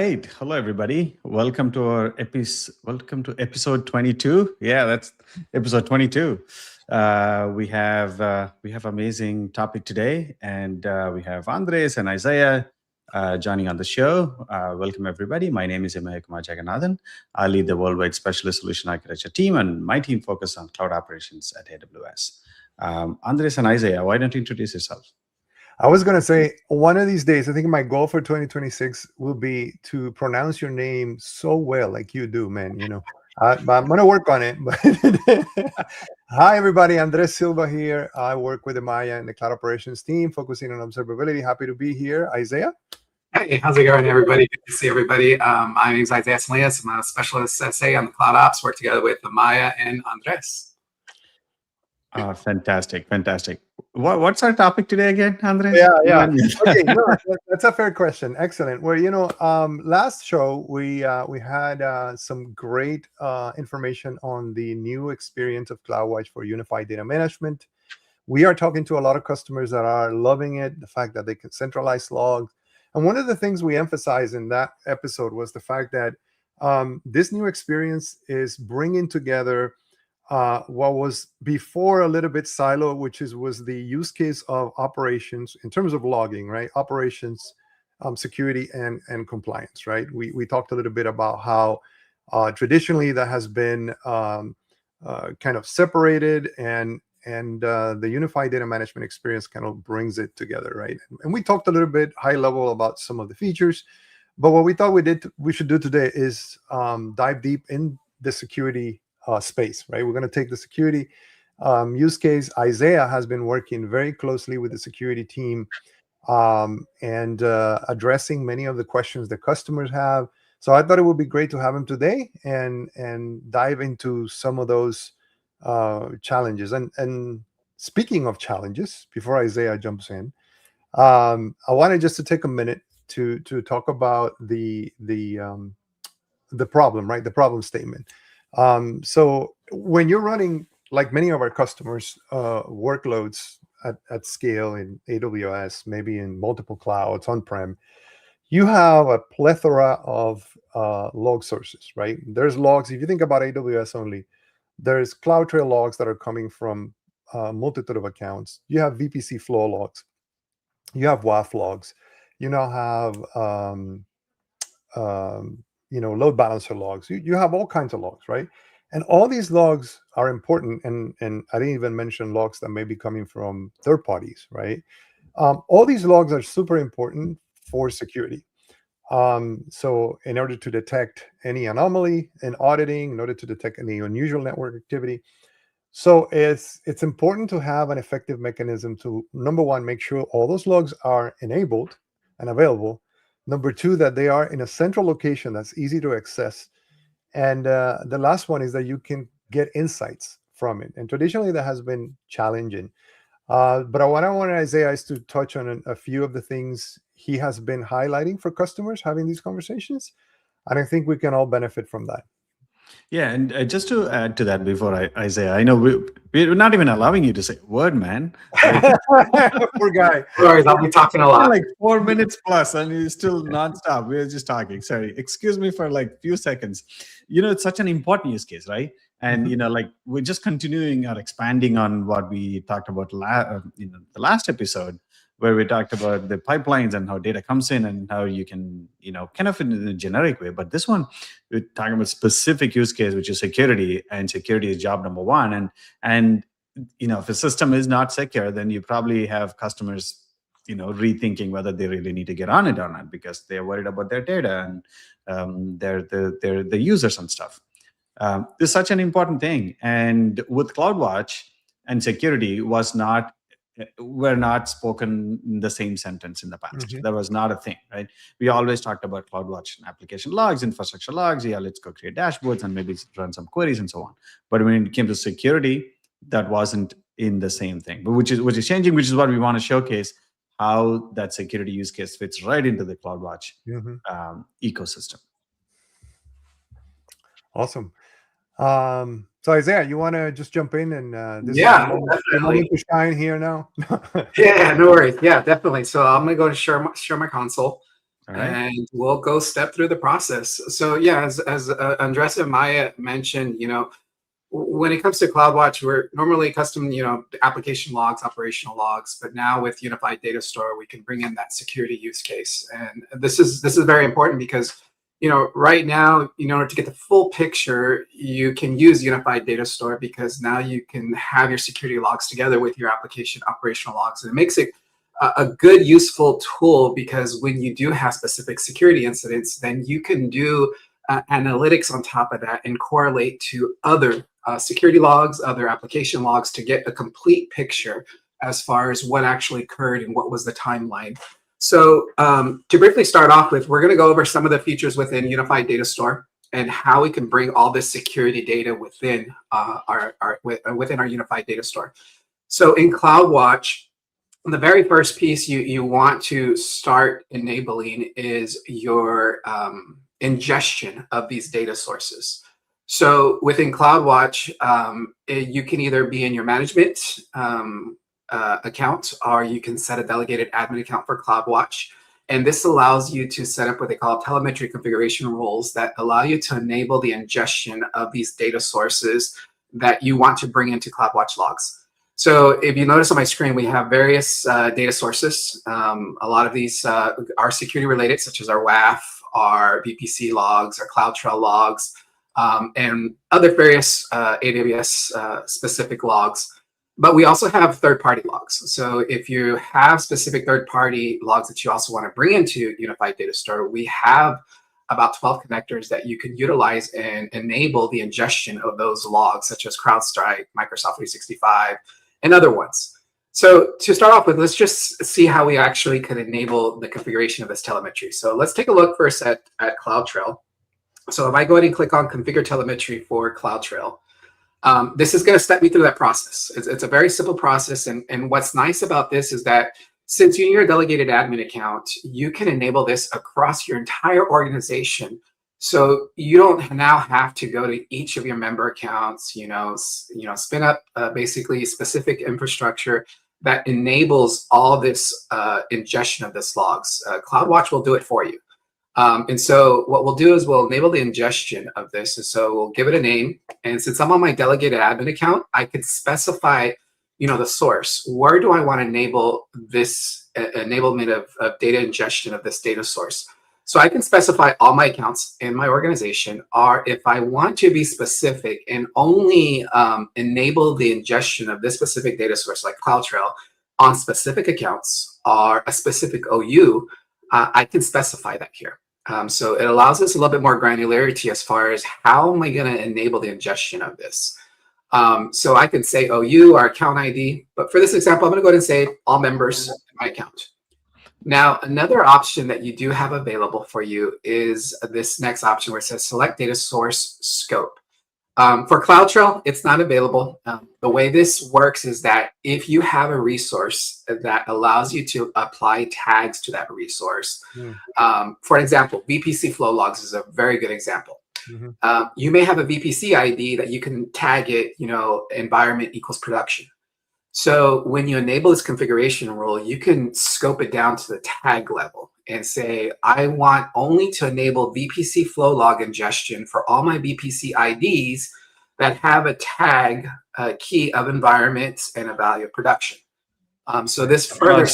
right. Hello, everybody. Welcome to episode 22. Yeah, that's episode 22. We have amazing topic today, and we have Andres and Isaiah joining on the show. Welcome, everybody. My name is Emaya Kumar Jagannathan. I lead the worldwide specialist solution architecture team, and my team focuses on cloud operations at AWS. Andres and Isaiah, why don't you introduce yourselves? I was going to say, one of these days, I think my goal for 2026 will be to pronounce your name so well like you do, man. But I'm going to work on it. But hi, everybody. Andres Silva here. I work with Emaya and the cloud operations team, focusing on observability. Happy to be here. Isaiah? Hey, how's it going, everybody? Good to see everybody. My name is Isaiah Salias. I'm a specialist SA on the Cloud Ops. Work together with Emaya and Andres. Fantastic. What's our topic today again, Andres? Yeah. Okay, no, that's a fair question. Excellent. Well, last show we had some great information on the new experience of CloudWatch for unified data management. We are talking to a lot of customers that are loving it, the fact that they can centralize logs. And one of the things we emphasized in that episode was the fact that this new experience is bringing together what was before a little bit silo, which was the use case of operations in terms of logging, right? Operations, security, and compliance, right? We talked a little bit about how traditionally that has been kind of separated, and the unified data management experience kind of brings it together, right? And we talked a little bit high level about some of the features, but what we thought we should do today is dive deep in the security space, right? We're going to take the security use case. Isaiah has been working very closely with the security team and addressing many of the questions that customers have. So I thought it would be great to have him today and dive into some of those challenges. And speaking of challenges, before Isaiah jumps in, I wanted just to take a minute to talk about the problem, right? The problem statement. So when you're running, like many of our customers, workloads at scale in AWS, maybe in multiple clouds on-prem, you have a plethora of log sources, right? There's logs. If you think about AWS only, there's CloudTrail logs that are coming from a multitude of accounts. You have VPC Flow Logs. You have WAF logs. You now have load balancer logs. You have all kinds of logs, right? And all these logs are important. And I didn't even mention logs that may be coming from third parties, right? All these logs are super important for security. So in order to detect any anomaly in auditing, in order to detect any unusual network activity. So it's important to have an effective mechanism to, number one, make sure all those logs are enabled and available. Number two, that they are in a central location that's easy to access. And the last one is that you can get insights from it. And traditionally, that has been challenging. But what I want Isaiah is to touch on a few of the things he has been highlighting for customers having these conversations. And I think we can all benefit from that. Yeah, and just to add to that before Isaiah, I know we're not even allowing you to say a word, man. Poor guy. Sorry, I'll be talking a lot. Like 4 minutes plus, and you're still nonstop. We're just talking. Sorry, excuse me for like few seconds. It's such an important use case, right? And like we're just continuing or expanding on what we talked about the last episode, where we talked about the pipelines and how data comes in and how you can, kind of in a generic way. But this one, we're talking about specific use case, which is security, and security is job number one. And if a system is not secure, then you probably have customers, rethinking whether they really need to get on it or not, because they're worried about their data and the users and stuff. This is such an important thing. And with CloudWatch and security were not spoken in the same sentence in the past. Mm-hmm. That was not a thing, right? We always talked about CloudWatch and application logs, infrastructure logs. Yeah, let's go create dashboards and maybe run some queries and so on. But when it came to security, that wasn't in the same thing, but which is changing, which is what we want to showcase, how that security use case fits right into the CloudWatch ecosystem. Awesome. So Isaiah, you want to just jump in and this yeah, is the moment to shine here now? Yeah, no worries. Yeah, definitely. So I'm going to go to share my console. All right. And we'll go step through the process. So yeah, as Andres and Maya mentioned, when it comes to CloudWatch, we're normally custom, application logs, operational logs, but now with Unified Data Store, we can bring in that security use case. And this is very important because, right now, in order to get the full picture, you can use Unified Data Store because now you can have your security logs together with your application operational logs. And it makes it a good, useful tool because when you do have specific security incidents, then you can do analytics on top of that and correlate to other security logs, other application logs to get a complete picture as far as what actually occurred and what was the timeline. So to briefly start off with, we're going to go over some of the features within Unified Data Store and how we can bring all this security data within within our Unified Data Store. So in CloudWatch, the very first piece you want to start enabling is your ingestion of these data sources. So within CloudWatch, you can either be in your management account, or you can set a delegated admin account for CloudWatch. And this allows you to set up what they call telemetry configuration rules that allow you to enable the ingestion of these data sources that you want to bring into CloudWatch logs. So if you notice on my screen, we have various data sources. A lot of these are security related, such as our WAF, our VPC logs, our CloudTrail logs, and other various AWS specific logs. But we also have third-party logs. So if you have specific third-party logs that you also want to bring into Unified Data Store, we have about 12 connectors that you can utilize and enable the ingestion of those logs, such as CrowdStrike, Microsoft 365, and other ones. So to start off with, let's just see how we actually could enable the configuration of this telemetry. So let's take a look first at CloudTrail. So if I go ahead and click on Configure Telemetry for CloudTrail, this is going to step me through that process. It's a very simple process. And what's nice about this is that since you're in your delegated admin account, you can enable this across your entire organization. So you don't now have to go to each of your member accounts, spin up basically specific infrastructure that enables all this ingestion of this logs. CloudWatch will do it for you. And so what we'll do is we'll enable the ingestion of this. And so we'll give it a name. And since I'm on my delegated admin account, I could specify, the source. Where do I want to enable this enablement of data ingestion of this data source? So I can specify all my accounts in my organization, or if I want to be specific and only enable the ingestion of this specific data source like CloudTrail on specific accounts or a specific OU, I can specify that here. So it allows us a little bit more granularity as far as how am I going to enable the ingestion of this. So I can say OU or account ID, but for this example, I'm going to go ahead and say all members in my account. Now, another option that you do have available for you is this next option where it says select data source scope. For CloudTrail, it's not available. The way this works is that if you have a resource that allows you to apply tags to that resource, for example, VPC Flow Logs is a very good example. You may have a VPC ID that you can tag it, environment equals production. So when you enable this configuration rule, you can scope it down to the tag level and say, I want only to enable VPC flow log ingestion for all my VPC IDs that have a tag, key of environment and a value of production. So this further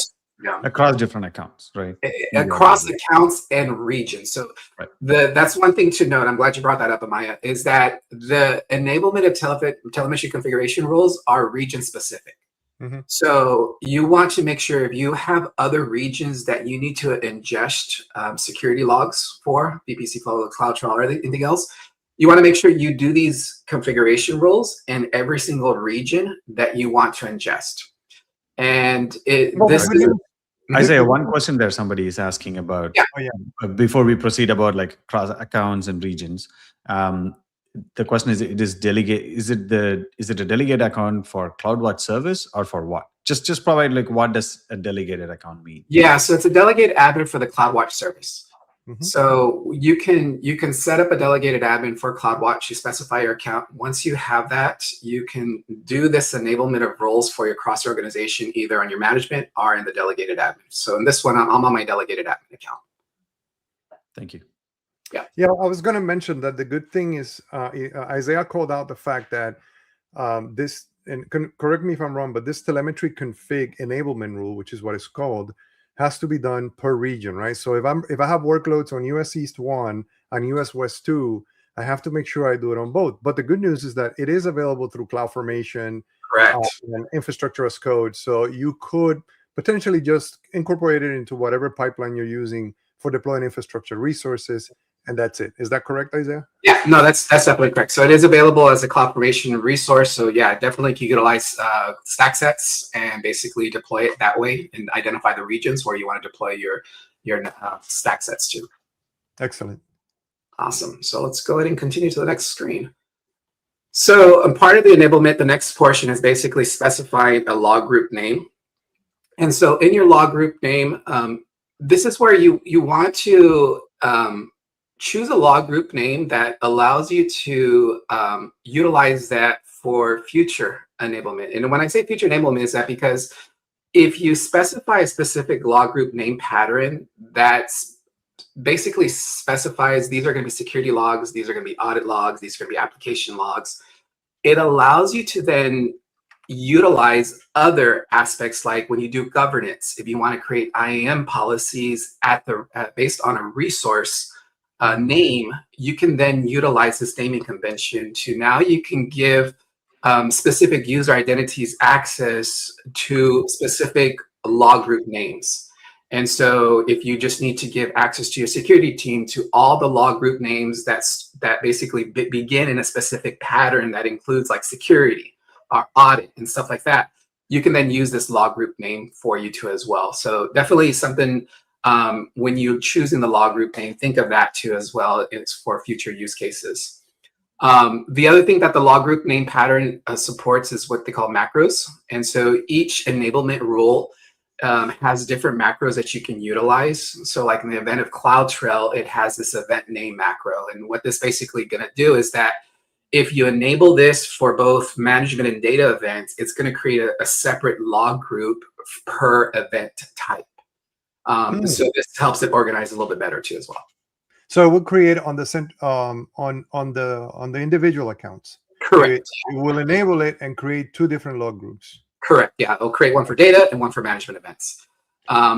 across different accounts, right? Across accounts and regions. So that's one thing to note. I'm glad you brought that up, Amaya, is that the enablement of telemetry configuration rules are region specific. So you want to make sure if you have other regions that you need to ingest security logs for, VPC Flow, CloudTrail, or anything else, you want to make sure you do these configuration rules in every single region that you want to ingest. And Isaiah, one question there somebody is asking about before we proceed about like cross accounts and regions. The question is, is it a delegated account for CloudWatch service or for what? Just provide like what does a delegated account mean? Yeah, so it's a delegated admin for the CloudWatch service. So you can set up a delegated admin for CloudWatch. You specify your account. Once you have that, you can do this enablement of roles for your cross organization, either on your management or in the delegated admin. So in this one, I'm on my delegated admin account. Thank you. Yeah, I was going to mention that the good thing is Isaiah called out the fact that this, and correct me if I'm wrong, but this telemetry config enablement rule, which is what it's called, has to be done per region, right? So if I have workloads on US East 1 and US West 2, I have to make sure I do it on both. But the good news is that it is available through CloudFormation and infrastructure as code. So you could potentially just incorporate it into whatever pipeline you're using for deploying infrastructure resources, and that's it. Is that correct, Isaiah? Yeah, no, that's definitely correct. So it is available as a CloudFormation resource. So yeah, definitely can utilize stack sets and basically deploy it that way and identify the regions where you want to deploy your stack sets to. Excellent. Awesome. So let's go ahead and continue to the next screen. So part of the enablement, the next portion is basically specifying a log group name. And so in your log group name, this is where you want to choose a log group name that allows you to utilize that for future enablement. And when I say future enablement, is that because if you specify a specific log group name pattern that's basically specifies these are going to be security logs, these are going to be audit logs, these are going to be application logs, it allows you to then utilize other aspects, like when you do governance, if you want to create IAM policies based on a resource name, you can then utilize this naming convention to now you can give specific user identities access to specific log group names. And so if you just need to give access to your security team to all the log group names that basically begin in a specific pattern that includes like security or audit and stuff like that, you can then use this log group name for you too as well. So definitely something when you're choosing the log group name, think of that too as well. It's for future use cases. The other thing that the log group name pattern supports is what they call macros. And so each enablement rule has different macros that you can utilize. So like in the event of CloudTrail, it has this event name macro. And what this basically going to do is that if you enable this for both management and data events, it's going to create a separate log group per event type. So this helps it organize a little bit better too as well. So it will create on the on the individual accounts. Correct. It will enable it and create two different log groups. Correct. Yeah, it'll create one for data and one for management events.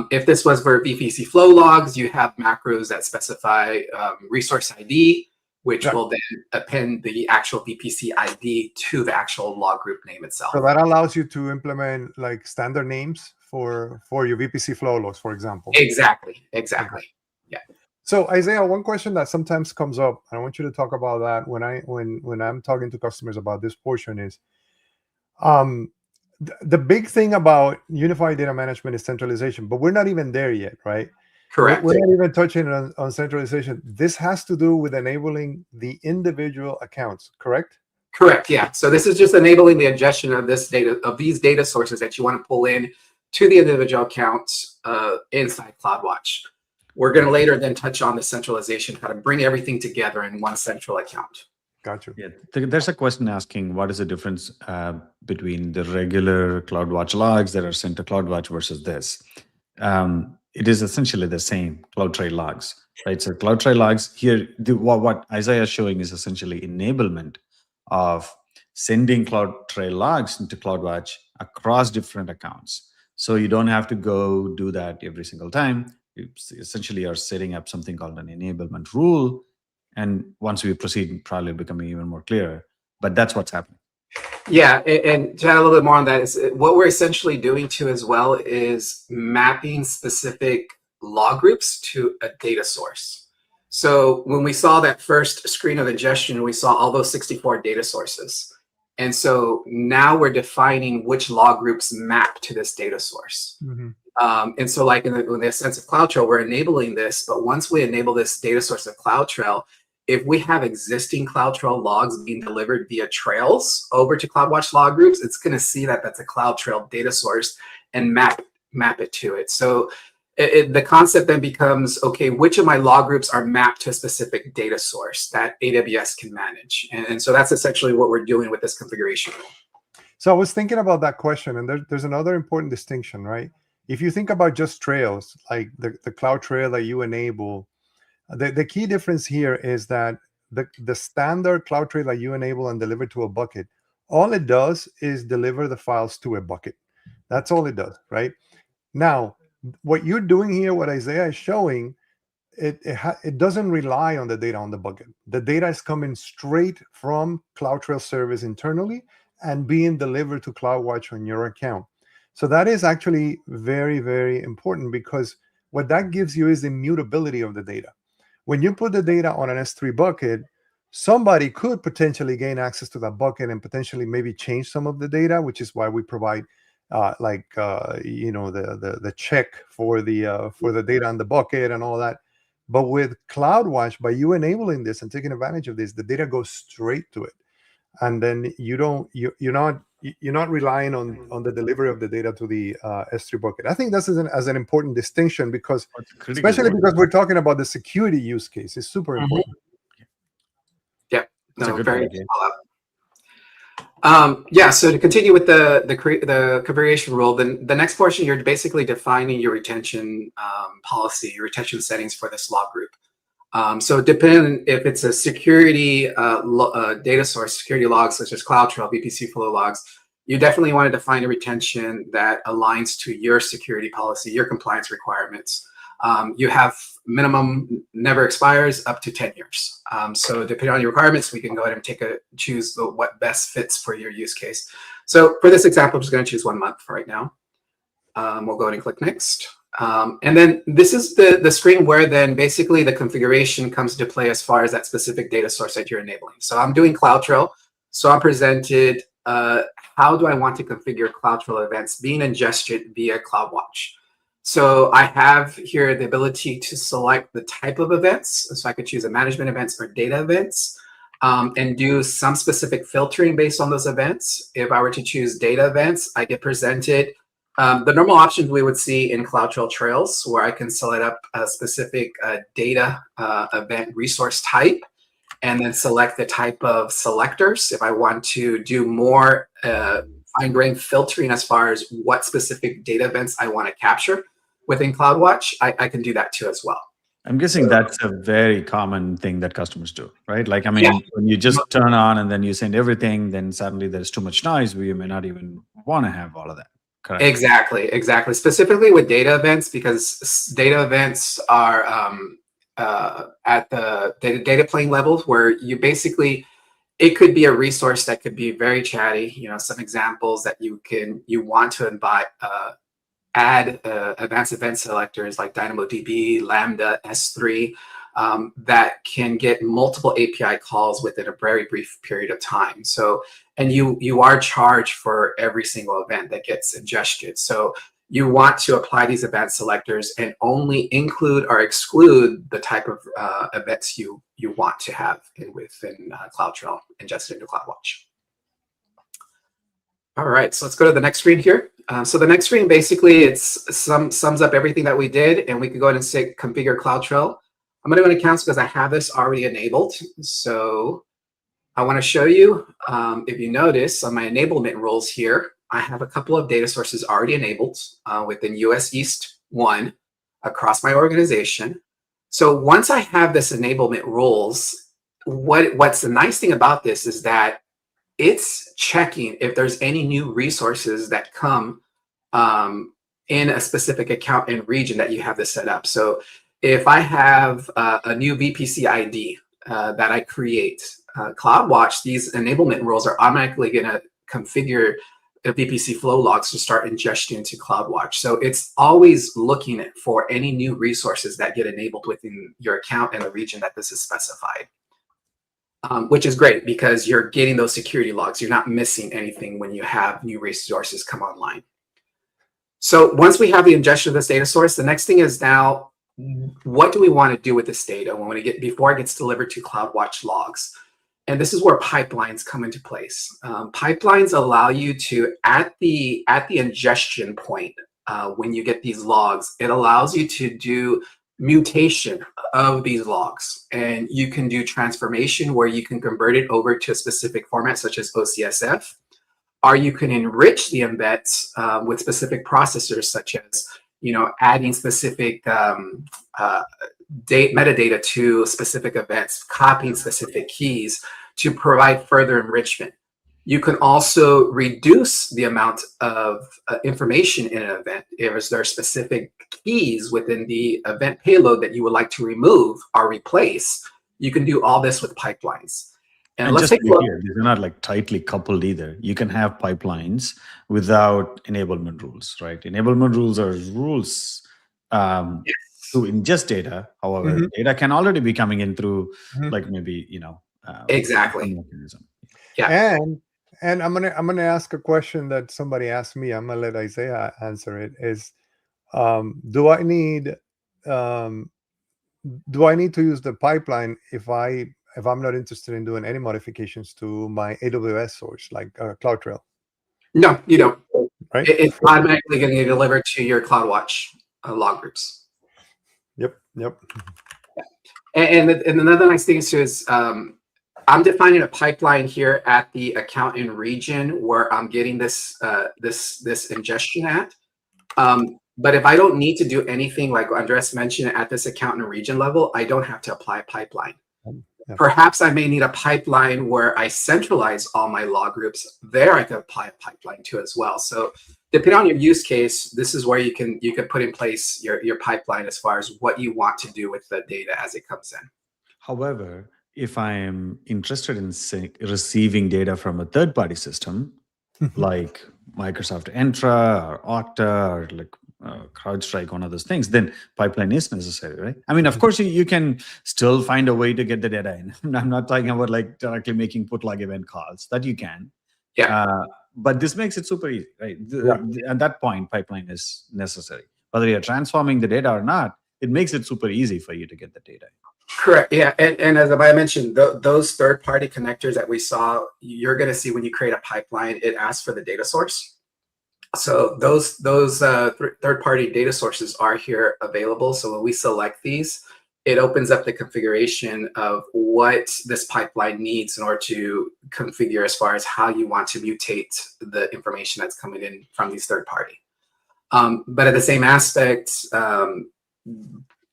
If this was for VPC Flow Logs, you have macros that specify resource ID, which will then append the actual VPC ID to the actual log group name itself. So that allows you to implement like standard names for your VPC Flow Logs, for example. Exactly. Yeah. So Isaiah, one question that sometimes comes up, and I want you to talk about that when I'm talking to customers about this portion is, the big thing about unified data management is centralization, but we're not even there yet, right? Correct. We're not even touching on centralization. This has to do with enabling the individual accounts, correct? Correct. Yeah. So this is just enabling the ingestion of this data, of these data sources that you want to pull in to the individual accounts inside CloudWatch. We're going to later then touch on the centralization, how to bring everything together in one central account. Gotcha. Yeah, there's a question asking what is the difference between the regular CloudWatch logs that are sent to CloudWatch versus this. It is essentially the same CloudTrail logs, right? So CloudTrail logs here, what Isaiah is showing is essentially enablement of sending CloudTrail logs into CloudWatch across different accounts. So you don't have to go do that every single time. You essentially are setting up something called an enablement rule. And once we proceed, probably becoming even more clear. But that's what's happening. Yeah, and to add a little bit more on that, is what we're essentially doing too as well is mapping specific log groups to a data source. So when we saw that first screen of ingestion, we saw all those 64 data sources. And so now we're defining which log groups map to this data source. Mm-hmm. And so like in the sense of CloudTrail, we're enabling this, but once we enable this data source of CloudTrail, if we have existing CloudTrail logs being delivered via trails over to CloudWatch log groups, it's going to see that that's a CloudTrail data source and map it to it. So the concept then becomes, okay, which of my log groups are mapped to a specific data source that AWS can manage? And so that's essentially what we're doing with this configuration rule. So I was thinking about that question, and there's another important distinction, right? If you think about just trails, like the CloudTrail that you enable, The key difference here is that the standard CloudTrail that you enable and deliver to a bucket, all it does is deliver the files to a bucket. That's all it does, right? Now, what you're doing here, what Isaiah is showing, it doesn't rely on the data on the bucket. The data is coming straight from CloudTrail service internally and being delivered to CloudWatch on your account. So that is actually very, very important, because what that gives you is the immutability of the data. When you put the data on an S3 bucket, somebody could potentially gain access to that bucket and potentially maybe change some of the data, which is why we provide the check for the data on the bucket and all that. But with CloudWatch, by you enabling this and taking advantage of this, the data goes straight to it, and then you're not relying on the delivery of the data to the S3 bucket. I think this is an important distinction, because especially because we're talking about the security use case, it's super important. Yeah, no, very good. So to continue with the configuration rule, then the next portion, you're basically defining your retention policy, your retention settings for this log group. So depending if it's a security data source, security logs such as CloudTrail, VPC Flow Logs, you definitely want to define a retention that aligns to your security policy, your compliance requirements. You have minimum never expires up to 10 years. So depending on your requirements, we can go ahead and choose what best fits for your use case. So for this example, I'm just going to choose 1 month for right now. We'll go ahead and click next. And then this is the screen where then basically the configuration comes into play as far as that specific data source that you're enabling. So I'm doing CloudTrail. So I'm presented, how do I want to configure CloudTrail events being ingested via CloudWatch? So I have here the ability to select the type of events. So I could choose a management events or data events, and do some specific filtering based on those events. If I were to choose data events, I get presented the normal options we would see in CloudTrail trails, where I can select up a specific data event resource type, and then select the type of selectors. If I want to do more fine-grained filtering as far as what specific data events I want to capture within CloudWatch, I can do that too as well. I'm guessing that's a very common thing that customers do, right? Like, I mean, when you just turn on and then you send everything, then suddenly there's too much noise where you may not even want to have all of that. Correct. Exactly. Specifically with data events, because data events are at the data plane levels where you basically, it could be a resource that could be very chatty. You know, some examples that you want to invite, add advanced event selectors like DynamoDB, Lambda, S3, that can get multiple API calls within a very brief period of time. So, and you are charged for every single event that gets ingested. So you want to apply these event selectors and only include or exclude the type of events you want to have within CloudTrail ingested into CloudWatch. All right, so let's go to the next screen here. So the next screen, basically, it's sums up everything that we did, and we can go ahead and say configure CloudTrail. I'm going to go to accounts because I have this already enabled. So I want to show you, if you notice on my enablement rules here, I have a couple of data sources already enabled within US East 1 across my organization. So once I have this enablement rules, what's the nice thing about this is that it's checking if there's any new resources that come in a specific account and region that you have this set up. So if I have a new VPC ID that I create, CloudWatch, these enablement rules are automatically going to configure the VPC Flow Logs to start ingestion into CloudWatch. So it's always looking for any new resources that get enabled within your account and the region that this is specified. Which is great because you're getting those security logs. You're not missing anything when you have new resources come online. So once we have the ingestion of this data source, the next thing is now, what do we want to do with this data before it gets delivered to CloudWatch logs? And this is where pipelines come into place. Pipelines allow you to, at the ingestion point, when you get these logs, it allows you to do mutation of these logs, and you can do transformation where you can convert it over to a specific format such as OCSF, or you can enrich the embeds with specific processors such as, adding specific metadata to specific events, copying specific keys to provide further enrichment. You can also reduce the amount of information in an event if there are specific keys within the event payload that you would like to remove or replace. You can do all this with pipelines. And let's just take to be clear, these are not like tightly coupled either. You can have pipelines without enablement rules, right? Enablement rules are rules to ingest data. However, data can already be coming in through like maybe, exactly mechanism. Yeah. And I'm gonna ask a question that somebody asked me. I'm gonna let Isaiah answer it. Is do I need to use the pipeline if I'm not interested in doing any modifications to my AWS source like CloudTrail? No, you don't. Right? It's automatically going to get delivered to your CloudWatch log groups. Yep. And another nice thing too is I'm defining a pipeline here at the account and region where I'm getting this ingestion at. But if I don't need to do anything like Andres mentioned at this account and region level, I don't have to apply a pipeline. Yeah. Perhaps I may need a pipeline where I centralize all my log groups. There I could apply a pipeline to as well. So depending on your use case, this is where you can put in place your pipeline as far as what you want to do with the data as it comes in. However, if I am interested in receiving data from a third-party system, like Microsoft Entra or Okta or like CrowdStrike, one of those things, then pipeline is necessary, right? I mean, of course, you can still find a way to get the data in. I'm not talking about like directly making put log event calls. That you can. Yeah. But this makes it super easy, right? At that point, pipeline is necessary. Whether you're transforming the data or not, it makes it super easy for you to get the data. Correct. Yeah. And as I mentioned, those third-party connectors that we saw, you're going to see when you create a pipeline, it asks for the data source. So those third-party data sources are here available. So when we select these, it opens up the configuration of what this pipeline needs in order to configure as far as how you want to mutate the information that's coming in from these third-party. But at the same aspect,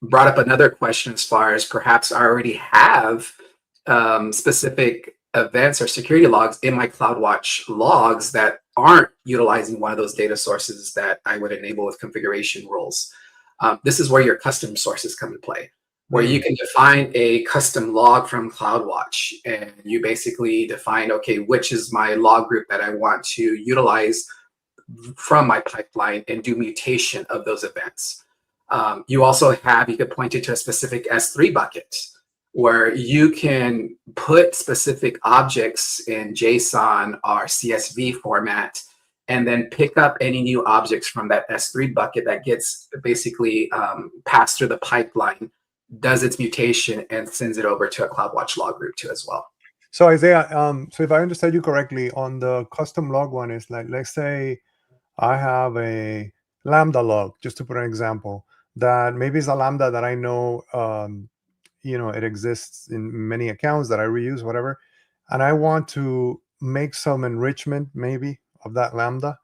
brought up another question as far as perhaps I already have specific events or security logs in my CloudWatch logs that aren't utilizing one of those data sources that I would enable with configuration rules. This is where your custom sources come into play, where you can define a custom log from CloudWatch, and you basically define, okay, which is my log group that I want to utilize from my pipeline and do mutation of those events. You also you could point it to a specific S3 bucket where you can put specific objects in JSON or CSV format and then pick up any new objects from that S3 bucket that gets basically passed through the pipeline, does its mutation, and sends it over to a CloudWatch log group too as well. So Isaiah, so if I understand you correctly, on the custom log one, is like, let's say I have a Lambda log, just to put an example, that maybe is a Lambda that I know, it exists in many accounts that I reuse, whatever, and I want to make some enrichment maybe of that Lambda.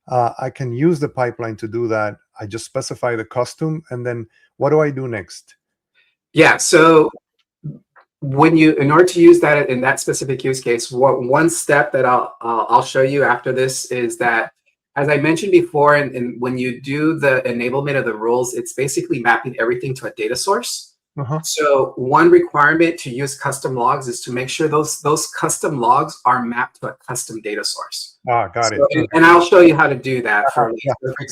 I can use the pipeline to do that. I just specify the custom, and then what do I do next? Yeah, so in order to use that in that specific use case, one step that I'll show you after this is that, as I mentioned before, and when you do the enablement of the rules, it's basically mapping everything to a data source. So one requirement to use custom logs is to make sure those custom logs are mapped to a custom data source. Got it. And I'll show you how to do that. So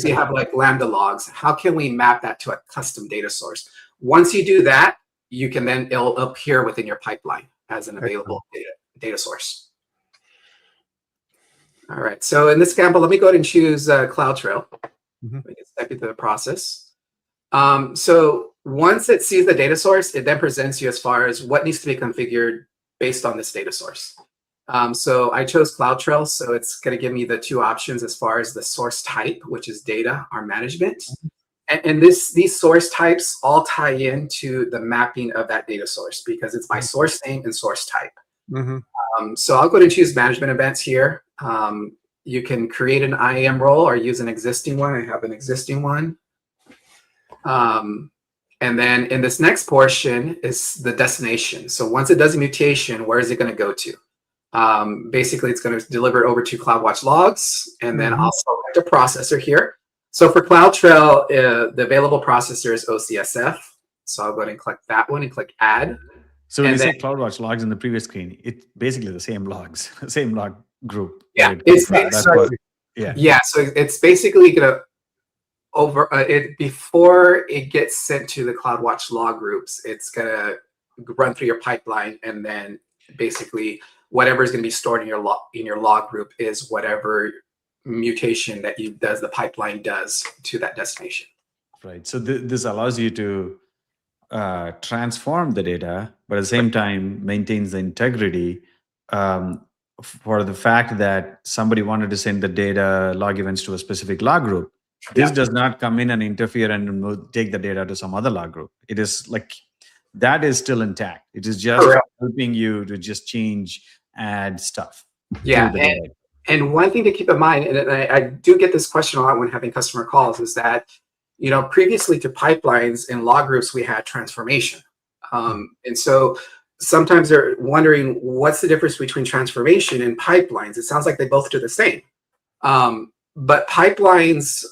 you have like Lambda logs. How can we map that to a custom data source? Once you do that, you can then, it'll appear within your pipeline as an available data source. All right, so in this example, let me go ahead and choose CloudTrail. Let me step you through the process. So once it sees the data source, it then presents you as far as what needs to be configured based on this data source. So I chose CloudTrail, so it's going to give me the two options as far as the source type, which is data or management. And these source types all tie into the mapping of that data source because it's by source name and source type. So I'll go to choose management events here. You can create an IAM role or use an existing one. I have an existing one. And then in this next portion is the destination. So once it does a mutation, where is it going to go to? Basically, it's going to deliver it over to CloudWatch logs, and then also the processor here. So for CloudTrail, the available processor is OCSF. So I'll go ahead and click that one and click Add. So when you say CloudWatch logs in the previous screen, it's basically the same logs, same log group. Yeah, right? Yeah, so it's basically going to before it gets sent to the CloudWatch log groups, it's going to run through your pipeline, and then basically whatever is going to be stored in your log group is whatever mutation that the pipeline does to that destination. Right. So this allows you to transform the data, but at the same time maintains the integrity for the fact that somebody wanted to send the data log events to a specific log group. This does not come in and interfere and take the data to some other log group. It is like that is still intact. It is just helping you to just change, add stuff. Yeah. And one thing to keep in mind, and I do get this question a lot when having customer calls, is that, previously to pipelines and log groups, we had transformation. And so sometimes they're wondering, what's the difference between transformation and pipelines? It sounds like they both do the same. But pipelines,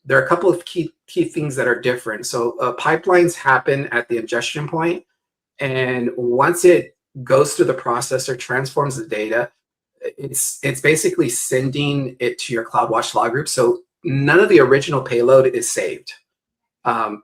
there are a couple of key things that are different. So pipelines happen at the ingestion point, and once it goes through the processor, transforms the data, it's basically sending it to your CloudWatch log group. So none of the original payload is saved.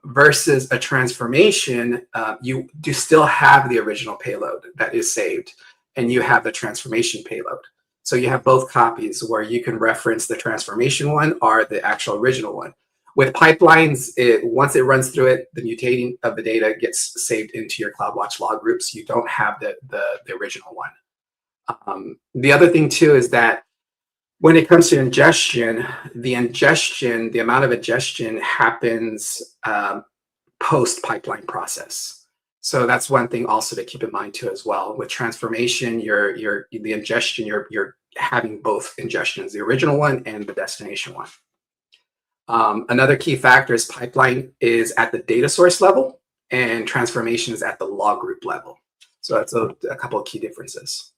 Versus a transformation, you do still have the original payload that is saved, and you have the transformation payload. So you have both copies where you can reference the transformation one or the actual original one. With pipelines, once it runs through it, the mutating of the data gets saved into your CloudWatch log groups. You don't have the original one. The other thing too is that when it comes to ingestion, the amount of ingestion happens post pipeline process. So that's one thing also to keep in mind too as well. With transformation, the ingestion, you're having both ingestions, the original one and the destination one. Another key factor is pipeline is at the data source level and transformation is at the log group level. So that's a couple of key differences.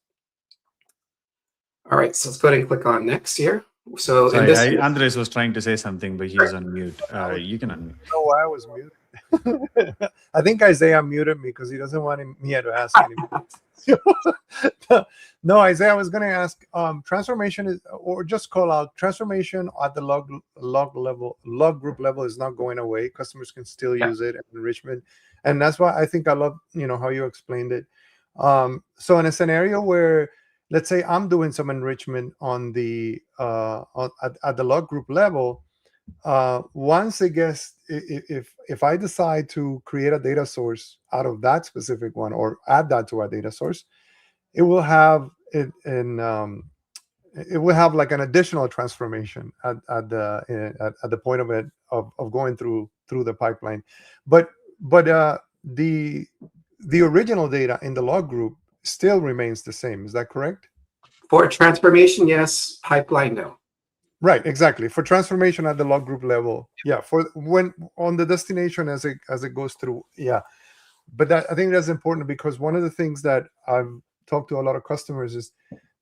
All right, so let's go ahead and click on next here. So sorry, Andres was trying to say something, but he's on mute. You can unmute. No, I was muted. I think Isaiah muted me because he doesn't want me to ask anymore. No, Isaiah, I was going to ask, transformation is, or just call out transformation at the log group level is not going away. Customers can still use it and enrichment, and that's why I think I love how you explained it. So in a scenario where, let's say I'm doing some enrichment on the at the log group level, once it gets, if I decide to create a data source out of that specific one or add that to a data source, it will have it will have like an additional transformation at the point of it of going through the pipeline, but the original data in the log group still remains the same. Is that correct? For transformation, yes. Pipeline, no. Right, exactly. For transformation at the log group level, yeah. For when on the destination as it goes through, yeah. But I think that's important because one of the things that I've talked to a lot of customers is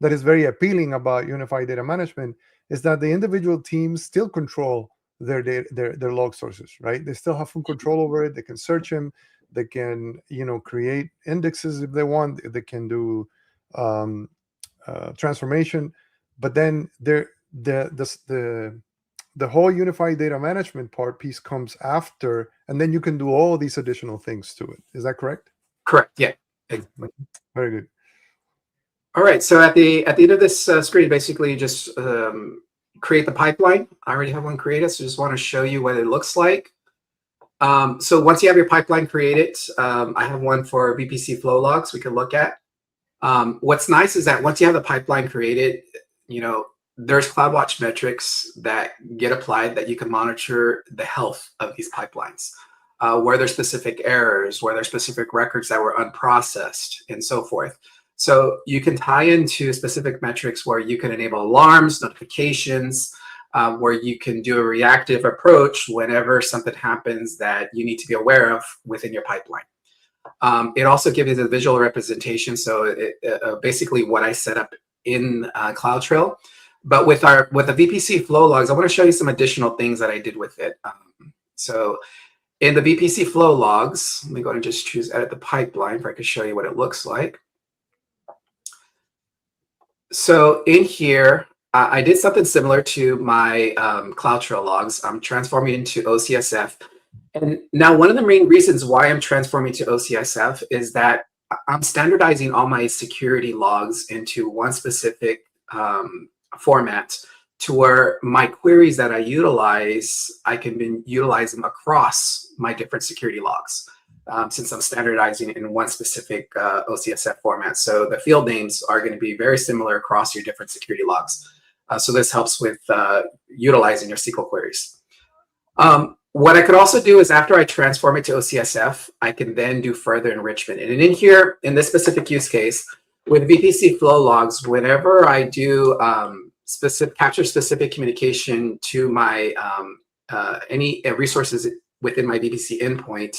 that is very appealing about unified data management is that the individual teams still control their data, their log sources, right? They still have full control over it. They can search them. They can, create indexes if they want. They can do transformation, but then the whole unified data management piece comes after, and then you can do all these additional things to it. Is that correct? Correct. Yeah. Very good. All right. So at the end of this screen, basically, you just create the pipeline. I already have one created, so just want to show you what it looks like. So once you have your pipeline created, I have one for VPC Flow Logs we can look at. What's nice is that once you have the pipeline created, there's CloudWatch metrics that get applied that you can monitor the health of these pipelines, where there's specific errors, where there's specific records that were unprocessed, and so forth. So you can tie into specific metrics where you can enable alarms, notifications, where you can do a reactive approach whenever something happens that you need to be aware of within your pipeline. It also gives you the visual representation. So basically what I set up in CloudTrail. But with the VPC Flow Logs, I want to show you some additional things that I did with it. So in the VPC Flow Logs, let me go and just choose Edit the Pipeline if I can show you what it looks like. So in here, I did something similar to my CloudTrail logs. I'm transforming into OCSF. And now one of the main reasons why I'm transforming to OCSF is that I'm standardizing all my security logs into one specific format, to where my queries that I utilize, I can utilize them across my different security logs, since I'm standardizing in one specific OCSF format. So the field names are going to be very similar across your different security logs. So this helps with utilizing your SQL queries. What I could also do is, after I transform it to OCSF, I can then do further enrichment. And in here, in this specific use case, with VPC Flow Logs, whenever I do capture specific communication to my any resources within my VPC endpoint,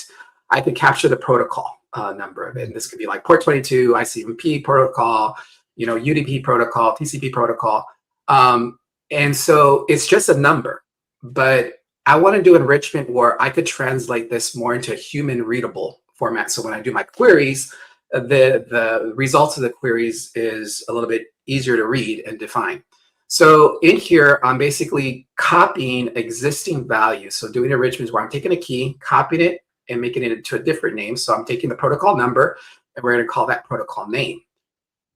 I could capture the protocol number of it. And this could be like port 22, ICMP protocol, UDP protocol, TCP protocol. And so it's just a number, but I want to do enrichment where I could translate this more into a human readable format. So when I do my queries, the results of the queries is a little bit easier to read and define. So in here, I'm basically copying existing values. So doing enrichments where I'm taking a key, copying it, and making it into a different name. So I'm taking the protocol number, and we're going to call that protocol name.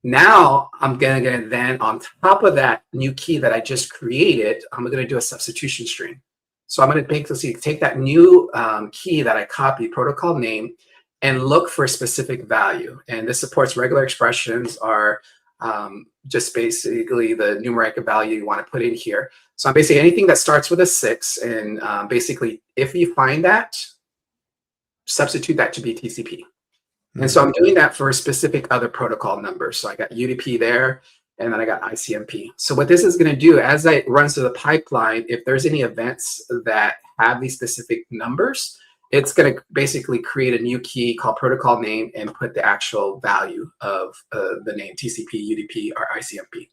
Now I'm going to then, on top of that new key that I just created, I'm going to do a substitution string. So I'm going to basically take that new key that I copied, protocol name, and look for a specific value. And this supports regular expressions, are just basically the numeric value you want to put in here. So I'm basically anything that starts with a 6, and basically if you find that, substitute that to be TCP. And so I'm doing that for a specific other protocol number. So I got UDP there, and then I got ICMP. So what this is going to do, as I run through the pipeline, if there's any events that have these specific numbers, it's going to basically create a new key called protocol name and put the actual value of the name TCP, UDP, or ICMP.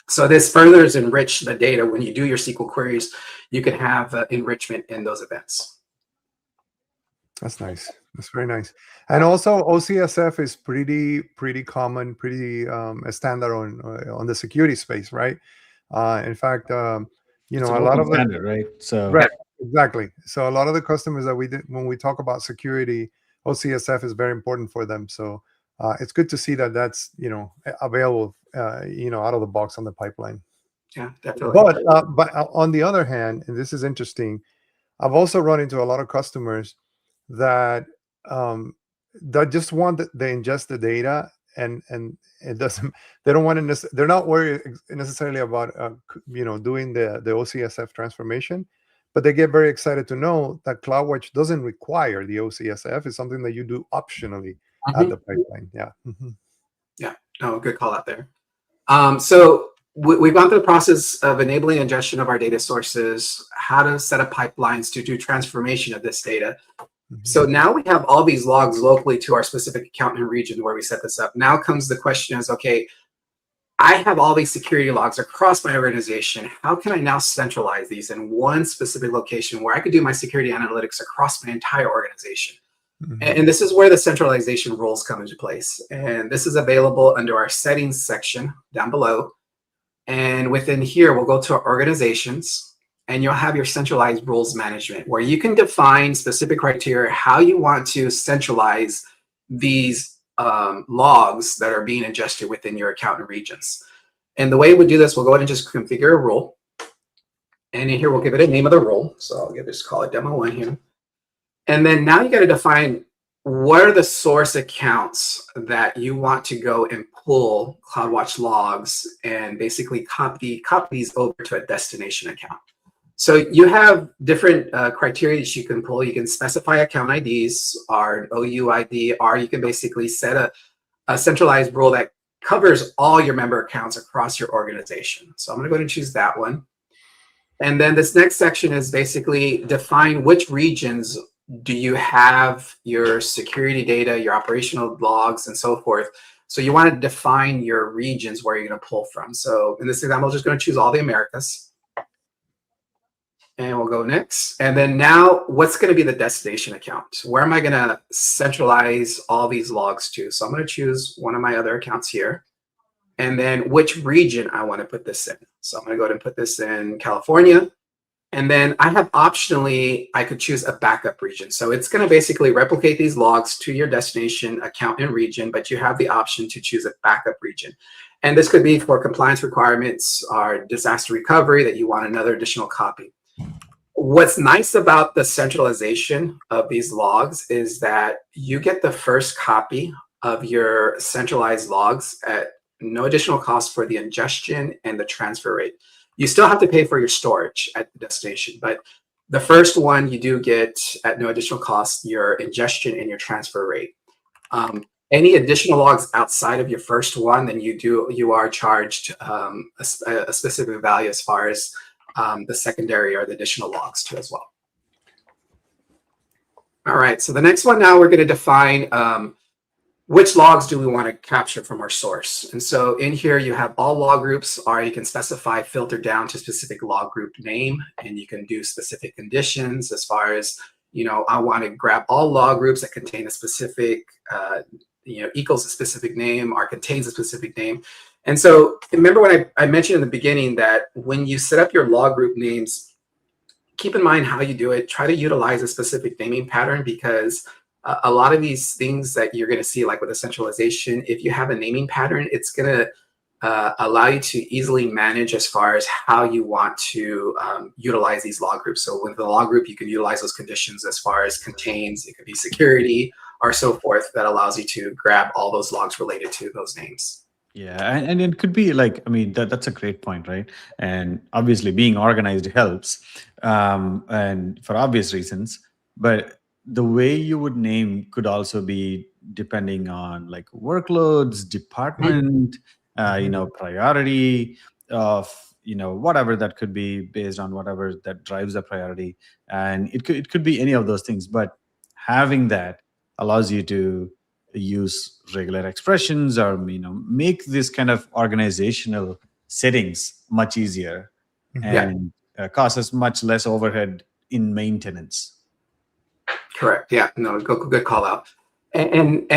So this further enrich the data. When you do your SQL queries, you can have enrichment in those events. That's nice. That's very nice. And also OCSF is pretty common, pretty a standard on the security space, right? In fact, a lot of the standard, right? So right, exactly. So a lot of the customers that when we talk about security, OCSF is very important for them. So it's good to see that that's available out of the box on the pipeline. Yeah, definitely. But on the other hand, and this is interesting, I've also run into a lot of customers that just want they ingest the data, and it doesn't, they don't want to, they're not worried necessarily about doing the OCSF transformation, but they get very excited to know that CloudWatch doesn't require the OCSF. It's something that you do optionally at the pipeline. Yeah. Yeah. No, good call out there. So we've gone through the process of enabling ingestion of our data sources, how to set up pipelines to do transformation of this data. So now we have all these logs locally to our specific account and region where we set this up. Now comes the question is, okay, I have all these security logs across my organization. How can I now centralize these in one specific location where I could do my security analytics across my entire organization? And this is where the centralization rules come into place. And this is available under our settings section down below. And within here, we'll go to our organizations, and you'll have your centralized rules management, where you can define specific criteria how you want to centralize these logs that are being ingested within your account and regions. And the way we do this, we'll go ahead and just configure a rule. And in here, we'll give it a name of the rule. So I'll just call it demo 1 here. And then now you got to define what are the source accounts that you want to go and pull CloudWatch logs and basically copy these over to a destination account. So you have different criteria that you can pull. You can specify account IDs or an OU ID, or you can basically set a centralized rule that covers all your member accounts across your organization. So I'm going to go ahead and choose that one. And then this next section is basically define which regions do you have your security data, your operational logs, and so forth. So you want to define your regions where you're going to pull from. So in this example, I'm just going to choose all the Americas. And we'll go next. And then now, what's going to be the destination account? Where am I going to centralize all these logs to? So I'm going to choose one of my other accounts here. And then which region I want to put this in. So I'm going to go ahead and put this in California. And then I have optionally, I could choose a backup region. So it's going to basically replicate these logs to your destination account and region, but you have the option to choose a backup region. And this could be for compliance requirements or disaster recovery that you want another additional copy. What's nice about the centralization of these logs is that you get the first copy of your centralized logs at no additional cost for the ingestion and the transfer rate. You still have to pay for your storage at the destination, but the first one you do get at no additional cost your ingestion and your transfer rate. Any additional logs outside of your first one, then you are charged a specific value as far as the secondary or the additional logs too as well. All right, so the next one now we're going to define which logs do we want to capture from our source. And so in here you have all log groups, or you can specify filter down to specific log group name, and you can do specific conditions as far as, you know, I want to grab all log groups that contain a specific, equals a specific name or contains a specific name. And so remember when I mentioned in the beginning that when you set up your log group names, keep in mind how you do it. Try to utilize a specific naming pattern, because a lot of these things that you're going to see, like with the centralization, if you have a naming pattern, it's going to allow you to easily manage as far as how you want to utilize these log groups. So with the log group, you can utilize those conditions as far as contains, it could be security or so forth, that allows you to grab all those logs related to those names. Yeah, and it could be like, I mean, that's a great point, right? And obviously being organized helps, and for obvious reasons, but the way you would name could also be depending on like workloads, department, priority of, whatever that could be based on whatever that drives the priority. And it could be any of those things, but having that allows you to use regular expressions or, make this kind of organizational settings much easier and causes much less overhead in maintenance. Correct. Yeah. No. Good call out. And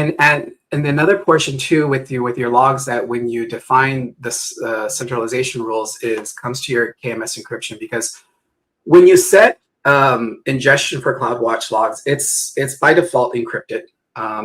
another portion too with your logs, that when you define this centralization rules comes to your KMS encryption, because when you set ingestion for CloudWatch logs, it's by default encrypted.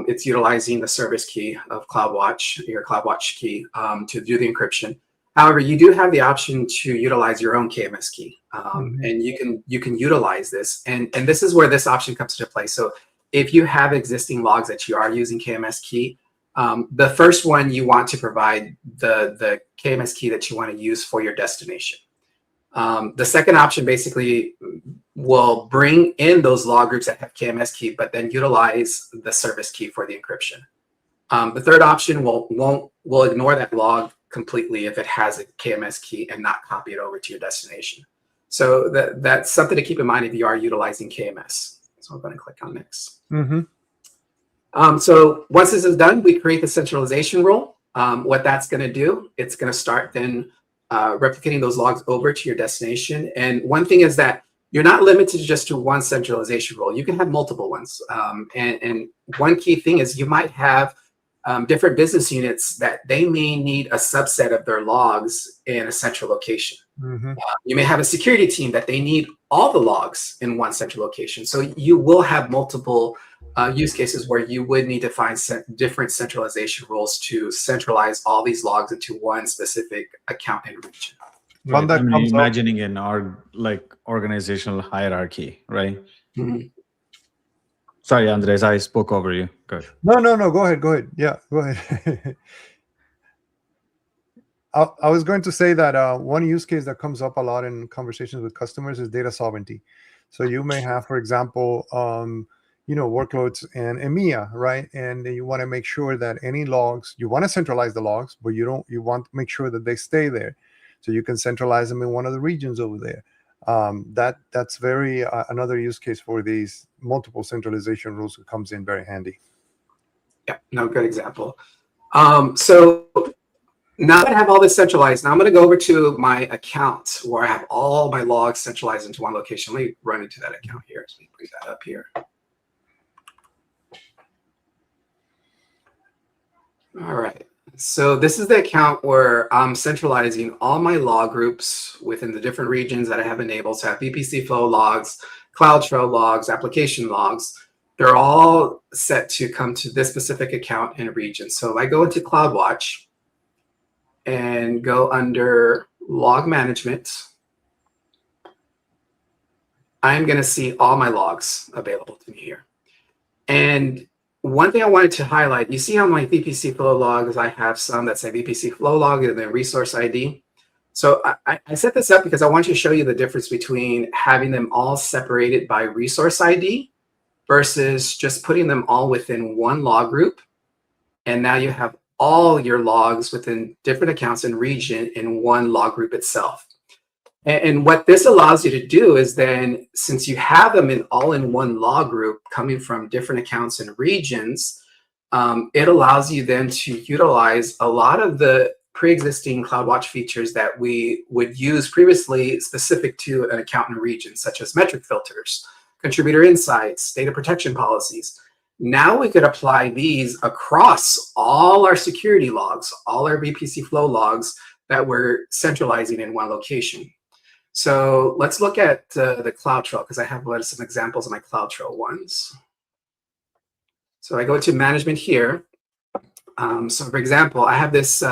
It's utilizing the service key of CloudWatch, your CloudWatch key, to do the encryption. However, you do have the option to utilize your own KMS key, and you can utilize this. And this is where this option comes into play. So if you have existing logs that you are using KMS key, the first one you want to provide the KMS key that you want to use for your destination. The second option basically will bring in those log groups that have KMS key, but then utilize the service key for the encryption. The third option will ignore that log completely if it has a KMS key and not copy it over to your destination. So that's something to keep in mind if you are utilizing KMS. So I'm going to click on next. So once this is done, we create the centralization rule. What that's going to do, it's going to start then replicating those logs over to your destination. And one thing is that you're not limited just to one centralization rule. You can have multiple ones. And one key thing is you might have different business units that they may need a subset of their logs in a central location. You may have a security team that they need all the logs in one central location. So you will have multiple use cases where you would need to find different centralization rules to centralize all these logs into one specific account and region. One that comes imagining an organizational hierarchy, right? Sorry, Andres, I spoke over you. Good. No. Go ahead. Yeah, go ahead. I was going to say that one use case that comes up a lot in conversations with customers is data sovereignty. So you may have, for example, workloads and EMEA, right? And you want to make sure that any logs, you want to centralize the logs, but you want to make sure that they stay there. So you can centralize them in one of the regions over there. That's very another use case for these multiple centralization rules that comes in very handy. Yeah, no, good example. So now that I have all this centralized, now I'm going to go over to my account where I have all my logs centralized into one location. Let me run into that account here. So let me bring that up here. All right. So this is the account where I'm centralizing all my log groups within the different regions that I have enabled. So I have VPC Flow Logs, CloudTrail logs, application logs. They're all set to come to this specific account and region. So if I go into CloudWatch and go under log management, I'm going to see all my logs available to me here. And one thing I wanted to highlight, you see on my VPC Flow Logs, I have some that say VPC Flow Log and then resource ID. So I set this up because I want to show you the difference between having them all separated by resource ID versus just putting them all within one log group. And now you have all your logs within different accounts and region in one log group itself. And what this allows you to do is then, since you have them all in one log group coming from different accounts and regions, it allows you then to utilize a lot of the pre-existing CloudWatch features that we would use previously specific to an account and region, such as metric filters, contributor insights, data protection policies. Now we could apply these across all our security logs, all our VPC Flow logs that we're centralizing in one location. So let's look at the CloudTrail, because I have some examples of my CloudTrail ones. So I go to management here. So for example, I have this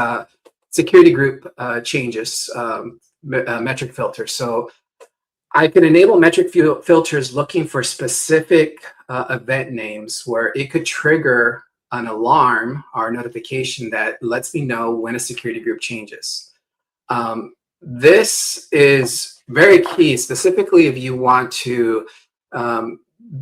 security group changes metric filter. So I can enable metric filters looking for specific event names where it could trigger an alarm or notification that lets me know when a security group changes. This is very key, specifically if you want to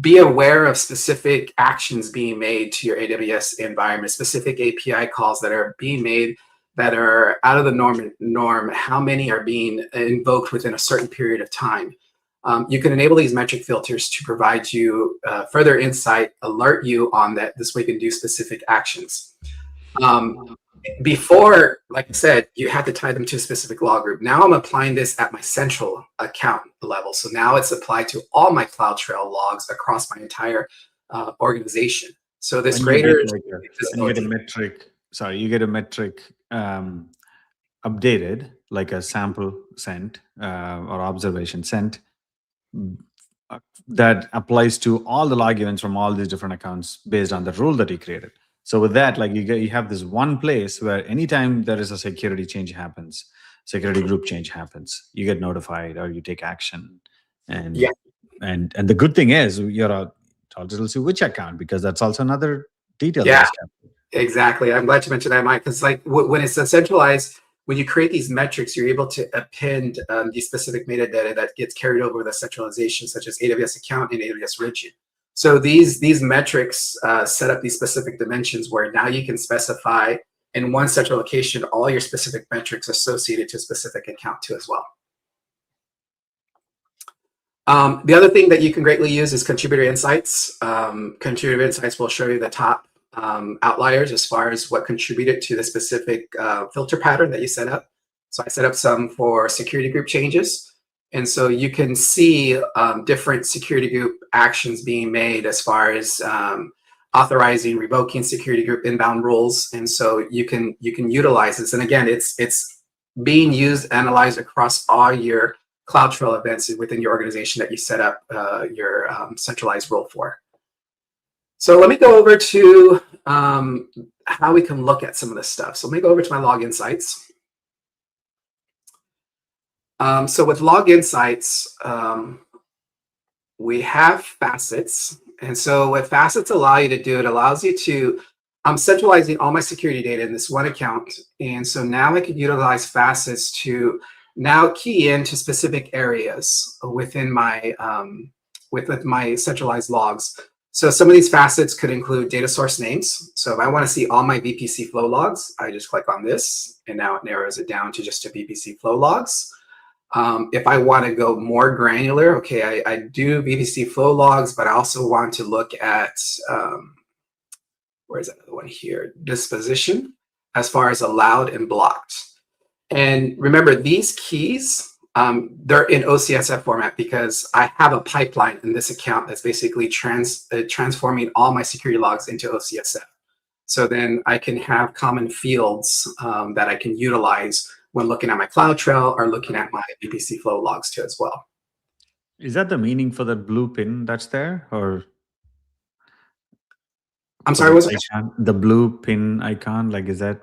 be aware of specific actions being made to your AWS environment, specific API calls that are being made that are out of the norm, how many are being invoked within a certain period of time. You can enable these metric filters to provide you further insight, alert you on that. This way you can do specific actions. Before, like I said, you had to tie them to a specific log group. Now I'm applying this at my central account level. So now it's applied to all my CloudTrail logs across my entire organization. So this greater you get a metric. Sorry, you get a metric updated, like a sample sent or observation sent that applies to all the log events from all these different accounts based on the rule that you created. So with that, like you have this one place where anytime there is a security change happens, security group change happens, you get notified or you take action. And yeah. And the good thing is you're told to which account, because that's also another detail. Yeah, exactly. I'm glad you mentioned that, Mike, because like when it's centralized, when you create these metrics, you're able to append the specific metadata that gets carried over the centralization, such as AWS account and AWS region. So these metrics set up these specific dimensions where now you can specify in one central location all your specific metrics associated to a specific account too as well. The other thing that you can greatly use is contributor insights. Contributor insights will show you the top outliers as far as what contributed to the specific filter pattern that you set up. So I set up some for security group changes. And so you can see different security group actions being made as far as authorizing, revoking security group inbound rules. And so you can utilize this. And again, it's being used, analyzed across all your CloudTrail events within your organization that you set up your centralized role for. So let me go over to how we can look at some of this stuff. So let me go over to my log insights. So with log insights, we have facets. And so what facets allow you to do, it allows you to, I'm centralizing all my security data in this one account. And so now I can utilize facets to now key into specific areas within my with my centralized logs. So some of these facets could include data source names. So if I want to see all my VPC Flow logs, I just click on this, and now it narrows it down to just a VPC Flow logs. If I want to go more granular, okay, I do VPC Flow Logs, but I also want to look at, where's another one here, disposition, as far as allowed and blocked. And remember, these keys, they're in OCSF format because I have a pipeline in this account that's basically transforming all my security logs into OCSF. So then I can have common fields that I can utilize when looking at my CloudTrail or looking at my VPC Flow Logs too as well. Is that the meaning for that blue pin that's there, or? I'm sorry, was it? The blue pin icon, like, is that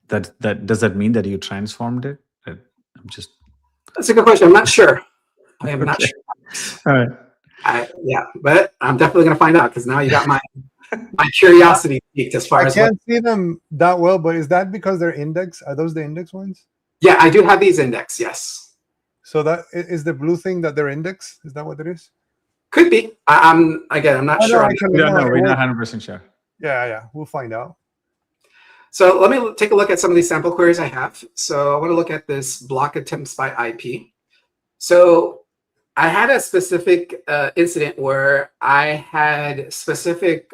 does that mean that you transformed it? I'm just. That's a good question. I'm not sure. I am not sure. All right. Yeah, but I'm definitely going to find out because now you got my curiosity piqued as far as. I can't see them that well, but is that because they're index? Are those the index ones? Yeah, I do have these index. Yes. So that is the blue thing that they're index. Is that what it is? Could be. I'm not sure. We're not 100% sure. Yeah, we'll find out. So let me take a look at some of these sample queries I have. So I want to look at this block attempts by IP. So I had a specific incident where I had specific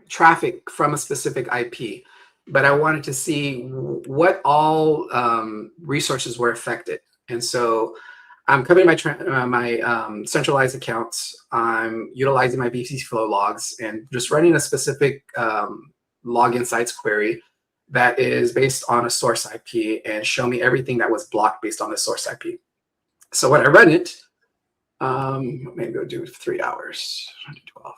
traffic from a specific IP, but I wanted to see what all resources were affected. And so I'm coming to my centralized accounts. I'm utilizing my VPC Flow Logs and just running a specific log insights query that is based on a source IP and show me everything that was blocked based on the source IP. So when I run it, maybe go do 3 hours, 12.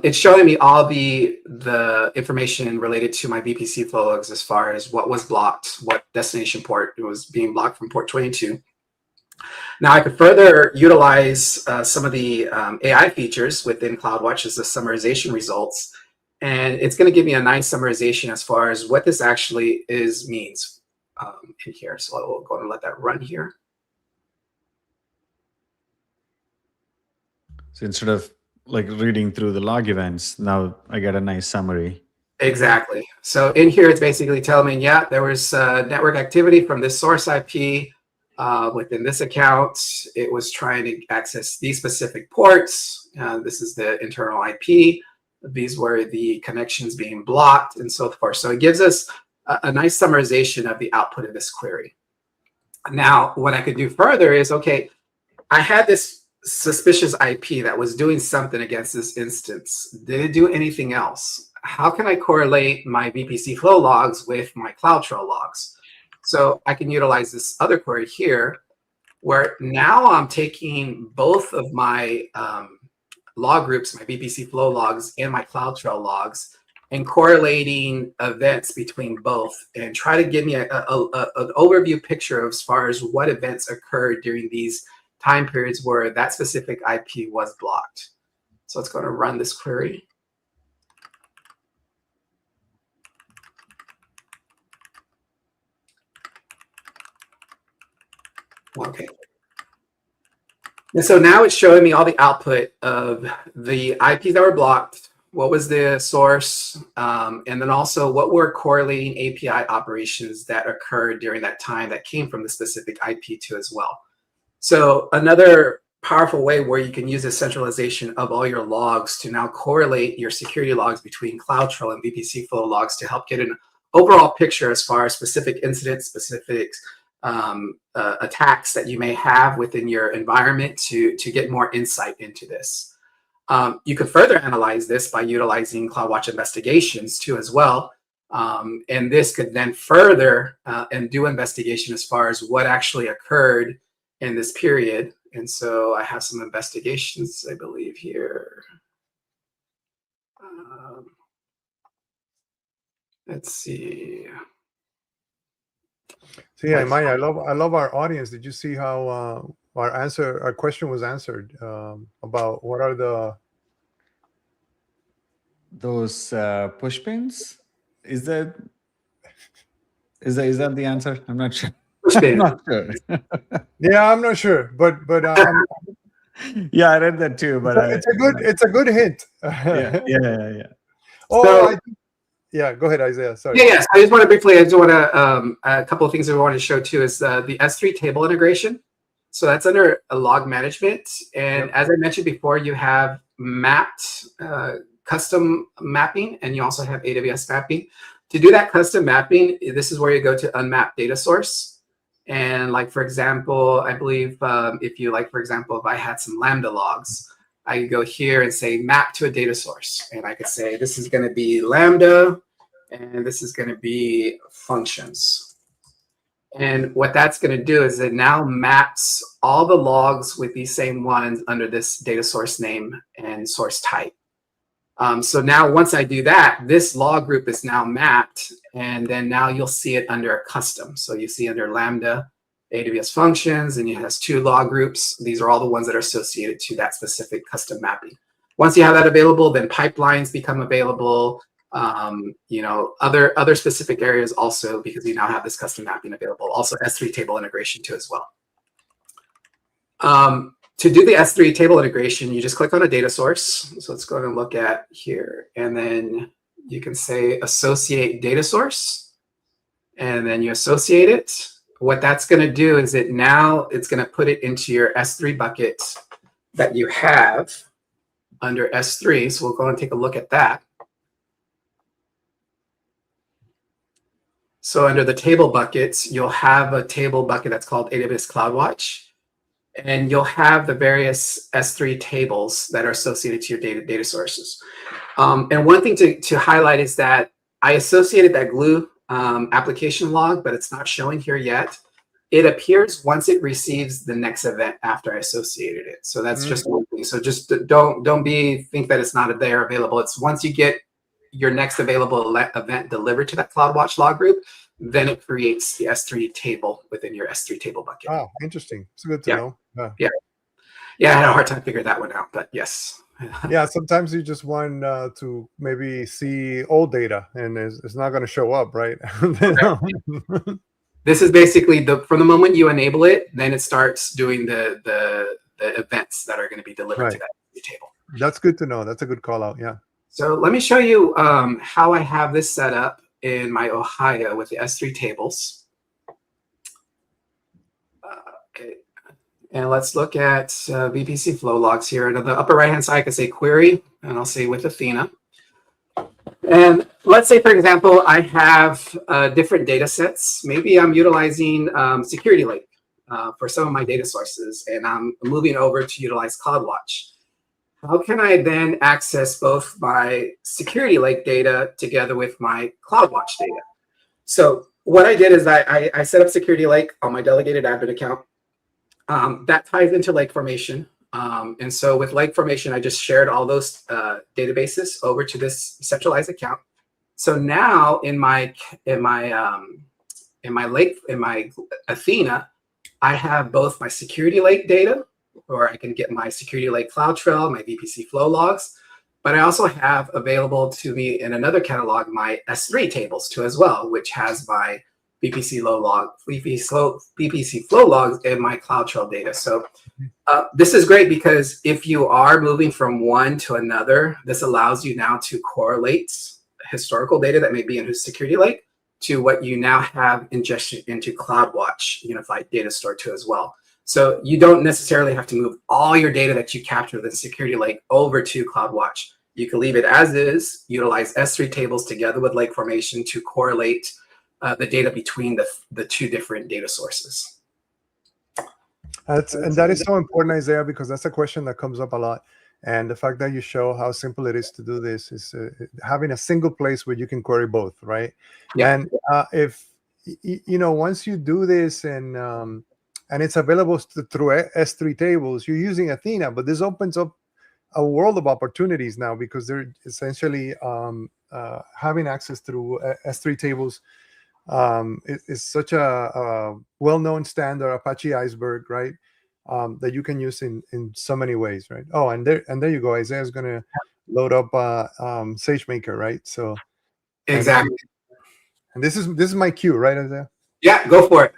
It's showing me all the information related to my VPC Flow Logs as far as what was blocked, what destination port was being blocked from port 22. Now I could further utilize some of the AI features within CloudWatch as the summarization results. And it's going to give me a nice summarization as far as what this actually means in here. So I'll go and let that run here. So instead of like reading through the log events, now I get a nice summary. Exactly. So in here, it's basically telling me, yeah, there was network activity from this source IP within this account. It was trying to access these specific ports. This is the internal IP. These were the connections being blocked and so forth. So it gives us a nice summarization of the output of this query. Now, what I could do further is, okay, I had this suspicious IP that was doing something against this instance. Did it do anything else? How can I correlate my VPC Flow Logs with my CloudTrail logs? So I can utilize this other query here, where now I'm taking both of my log groups, my VPC Flow Logs and my CloudTrail logs, and correlating events between both, and try to give me an overview picture as far as what events occurred during these time periods where that specific IP was blocked. So it's going to run this query. Okay. And so now it's showing me all the output of the IPs that were blocked, what was the source, and then also what were correlating API operations that occurred during that time that came from the specific IP too as well. So another powerful way where you can use the centralization of all your logs to now correlate your security logs between CloudTrail and VPC Flow Logs to help get an overall picture as far as specific incidents, specific attacks that you may have within your environment to get more insight into this. You could further analyze this by utilizing CloudWatch investigations too as well. And this could then further and do investigation as far as what actually occurred in this period. And so I have some investigations, I believe, here. Let's see. So yeah, Maya, I love our audience. Did you see how our question was answered about what are those push pins? Is that the answer? I'm not sure. I'm not sure. Yeah, I'm not sure, but yeah, I read that too. But it's a good hint. Yeah. Oh, So, Yeah, go ahead, Isaiah. Sorry. Yeah. I just want to briefly, I just want to, a couple of things that we wanted to show too is the S3 table integration. So that's under a log management. And as I mentioned before, you have mapped custom mapping, and you also have AWS mapping. To do that custom mapping, this is where you go to unmap data source. And like, for example, I believe if you like, for example, if I had some Lambda logs, I could go here and say map to a data source. And I could say, this is going to be Lambda, and this is going to be functions. And what that's going to do is it now maps all the logs with these same ones under this data source name and source type. So now once I do that, this log group is now mapped, and then now you'll see it under a custom. So you see under Lambda, AWS functions, and it has 2 log groups. These are all the ones that are associated to that specific custom mapping. Once you have that available, then pipelines become available. Other specific areas also, because you now have this custom mapping available. Also S3 table integration too as well. To do the S3 table integration, you just click on a data source. So let's go ahead and look at here. And then you can say associate data source. And then you associate it. What that's going to do is it's going to put it into your S3 bucket that you have under S3. So we'll go and take a look at that. So under the table buckets, you'll have a table bucket that's called AWS CloudWatch. And you'll have the various S3 tables that are associated to your data sources. And one thing to highlight is that I associated that glue application log, but it's not showing here yet. It appears once it receives the next event after I associated it. So that's just one thing. So just don't think that it's not there available. It's once you get your next available event delivered to that CloudWatch log group, then it creates the S3 table within your S3 table bucket. Oh, interesting. It's good to know. Yeah, I had a hard time figuring that one out, but yes. Yeah, sometimes you just want to maybe see old data, and it's not going to show up, right? This is basically from the moment you enable it, then it starts doing the events that are going to be delivered to that table. That's good to know. That's a good call out. Yeah. So let me show you how I have this set up in my Ohio with the S3 tables. Okay, and let's look at VPC Flow Logs here. And on the upper right-hand side, I can say query, and I'll say with Athena. And let's say, for example, I have different data sets. Maybe I'm utilizing Security Lake for some of my data sources, and I'm moving over to utilize CloudWatch. How can I then access both my Security Lake data together with my CloudWatch data? So what I did is I set up Security Lake on my delegated admin account. That ties into Lake Formation. And so with Lake Formation, I just shared all those databases over to this centralized account. So now in my Athena, I have both my Security Lake data, or I can get my Security Lake CloudTrail, my VPC Flow Logs, but I also have available to me in another catalog my S3 tables too as well, which has my VPC Flow Logs and my CloudTrail data. So this is great because if you are moving from one to another, this allows you now to correlate historical data that may be in Security Lake to what you now have ingestion into CloudWatch Unified Data Store too as well. So you don't necessarily have to move all your data that you capture within Security Lake over to CloudWatch. You can leave it as is, utilize S3 tables together with Lake Formation to correlate the data between the 2 different data sources. And that is so important, Isaiah, because that's a question that comes up a lot. And the fact that you show how simple it is to do this is having a single place where you can query both, right? Yeah. And if once you do this and it's available through S3 tables, you're using Athena, but this opens up a world of opportunities now because they're essentially having access through S3 tables is such a well-known standard, Apache Iceberg, right? That you can use in so many ways, right? Oh, and there you go. Isaiah's going to load up SageMaker, right? So exactly. And this is my cue, right, Isaiah? Yeah, go for it.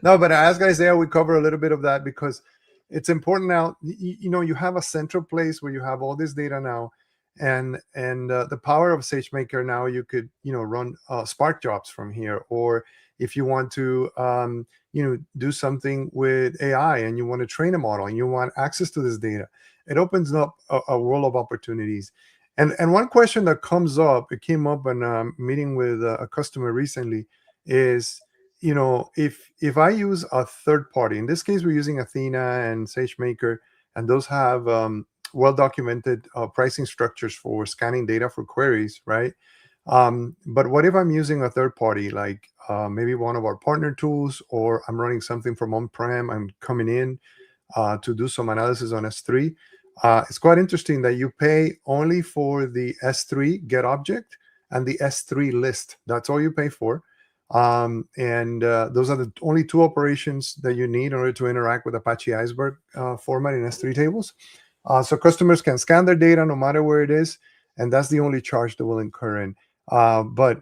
No, but I asked Isaiah, we cover a little bit of that because it's important now. You have a central place where you have all this data now, and the power of SageMaker, now you could run Spark jobs from here, or if you want to do something with AI and you want to train a model and you want access to this data, it opens up a world of opportunities. And one question that comes up, it came up in a meeting with a customer recently, is if I use a third party, in this case we're using Athena and SageMaker, and those have well-documented pricing structures for scanning data for queries, right? But what if I'm using a third party, like maybe one of our partner tools, or I'm running something from on-prem, I'm coming in to do some analysis on S3. It's quite interesting that you pay only for the S3 get object and the S3 list. That's all you pay for. And those are the only two operations that you need in order to interact with Apache Iceberg format in S3 tables. So customers can scan their data no matter where it is, and that's the only charge that will incur in. But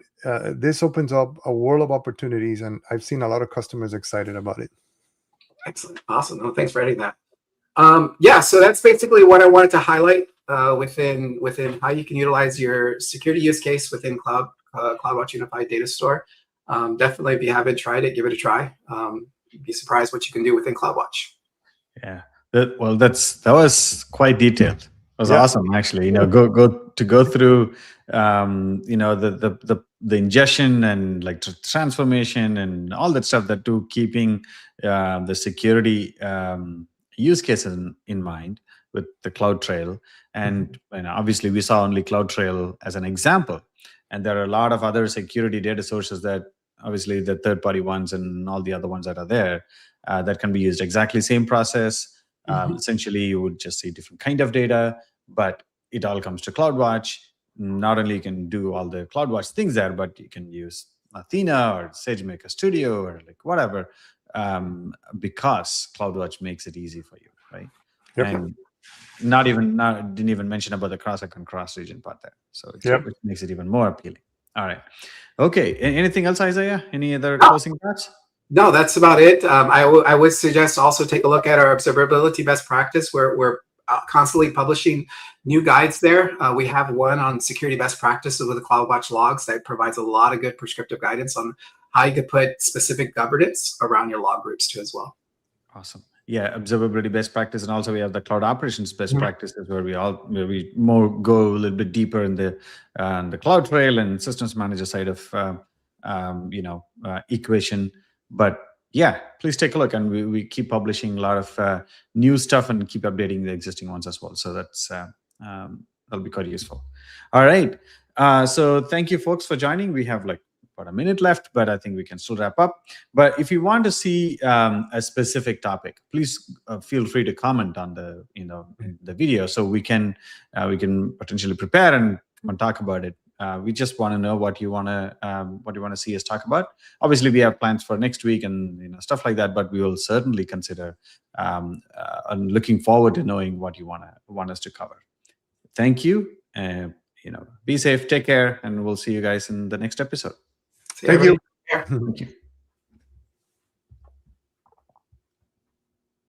this opens up a world of opportunities, and I've seen a lot of customers excited about it. Excellent. Awesome. No, thanks for adding that. Yeah, so that's basically what I wanted to highlight within how you can utilize your security use case within CloudWatch Unified Data Store. Definitely, if you haven't tried it, give it a try. You'd be surprised what you can do within CloudWatch. Yeah, that was quite detailed. It was awesome, actually. Go through the ingestion and like transformation and all that stuff, that to keeping the security use cases in mind with the CloudTrail. And obviously we saw only CloudTrail as an example, and there are a lot of other security data sources that obviously the third-party ones and all the other ones that are there that can be used. Exactly same process. Essentially you would just see different kind of data, but it all comes to CloudWatch. Not only you can do all the CloudWatch things there, but you can use Athena or SageMaker Studio or like whatever, because CloudWatch makes it easy for you, right? Yep. And didn't even mention about the cross-account, cross-region part there. So it makes it even more appealing. All right. Okay. Anything else, Isaiah? Any other closing thoughts? No, that's about it. I would suggest also take a look at our observability best practice. We're constantly publishing new guides there. We have one on security best practices with the CloudWatch logs that provides a lot of good prescriptive guidance on how you could put specific governance around your log groups too as well. Awesome. Yeah, observability best practice, and also we have the cloud operations best practices where we more go a little bit deeper in the CloudTrail and systems manager side of equation. But yeah, please take a look, and we keep publishing a lot of new stuff and keep updating the existing ones as well. So that's that'll be quite useful. All right. So thank you, folks, for joining. We have like about a minute left, but I think we can still wrap up. But if you want to see a specific topic, please feel free to comment on the in the video, so we can potentially prepare and talk about it. We just want to know what you want to see us talk about. Obviously, we have plans for next week and stuff like that, but we will certainly consider and looking forward to knowing what you want us to cover. Thank you. Be safe, take care, and we'll see you guys in the next episode. Thank you. Thank you.